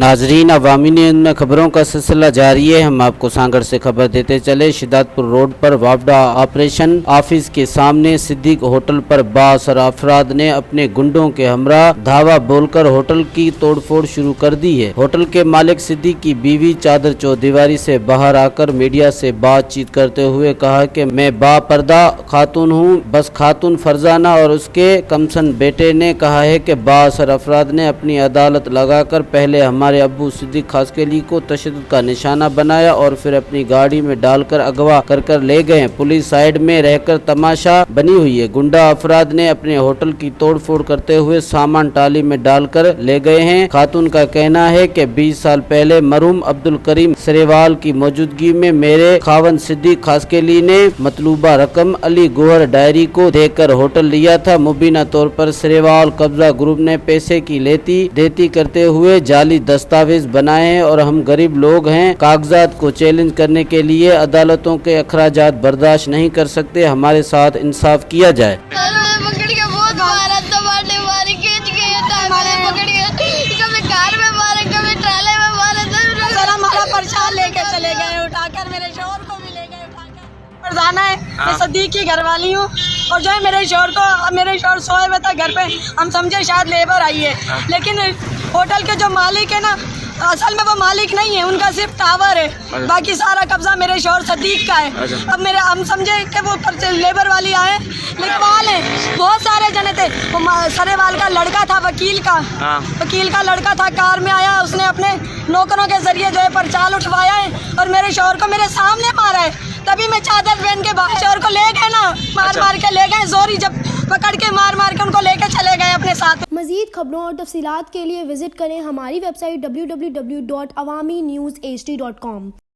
नाजरीन, अवामी न्यूज़ में खबरों का सिलसिला जारी है। हम आपको सांगड़ से खबर देते चले। शिदातपुर रोड पर वापडा ऑपरेशन ऑफिस के सामने सिद्दीक होटल पर बासर अफराद ने अपने गुंडों के हमरा धावा बोलकर होटल की तोड़फोड़ शुरू कर दी है। होटल के मालिक सिद्दीक की बीवी चादर चौदीवारी से बाहर आकर मीडिया से बातचीत करते हुए कहा कि मैं बापर्दा खातून हूँ, बस खातून फरजाना और उसके कमसन बेटे ने कहा है कि बासर अफराद ने अपनी अदालत लगाकर पहले हमारे अब्बू सिद्दीक खासकेली को तशद्दुद का निशाना बनाया और फिर अपनी गाड़ी में डालकर अगवा कर ले गए। पुलिस साइड में रहकर तमाशा बनी हुई है। गुंडा अफराद ने अपने होटल की तोड़फोड़ करते हुए सामान टाली में डालकर ले गए हैं। खातून का कहना है कि 20 साल पहले मरहूम अब्दुल करीम सरेवाल की मौजूदगी में मेरे खावन सिद्दीक खासकेली ने मतलूबा रकम अली गोहर डायरी को देकर होटल लिया था। मुबीना तौर पर सरेवाल कब्जा ग्रुप ने पैसे की लेती देती करते हुए जाली दस्तावेज बनाए हैं और हम गरीब लोग हैं, कागजात को चैलेंज करने के लिए अदालतों के अखराजात बर्दाश्त नहीं कर सकते। हमारे साथ इंसाफ किया जाए। लेके चले गए उठाकर, मेरे शोहर को भी ले गए उठाकर। फरजाना है, मैं सिद्दीक की घरवाली हूँ और जो है मेरे शोहर सोए हुए था घर पे। हम समझे शायद लेबर आई है, लेकिन होटल के जो मालिक है ना, असल में वो मालिक नहीं है, उनका सिर्फ टावर है, बाकी सारा कब्जा मेरे शोहर सिद्दीक का है। अब हम समझे कि वो लेबर वाली आए, लिखवाल है, बहुत सारे जने थे। वो सरेवाल का लड़का था, वकील का लड़का था, कार में आया, उसने अपने नौकरों के जरिए जो है परचाल उठवाया है और मेरे शोहर को मेरे सामने मारा है। तभी मैं चादर पहन के शोहर को ले गए ना, मार के ले गए, जोरी जब पकड़ के मार के उनको लेके चले गए अपने साथ। मज़ीद खबरों और तफसीलात के लिए विजिट करें हमारी वेबसाइट www.awamiNewsHD.com।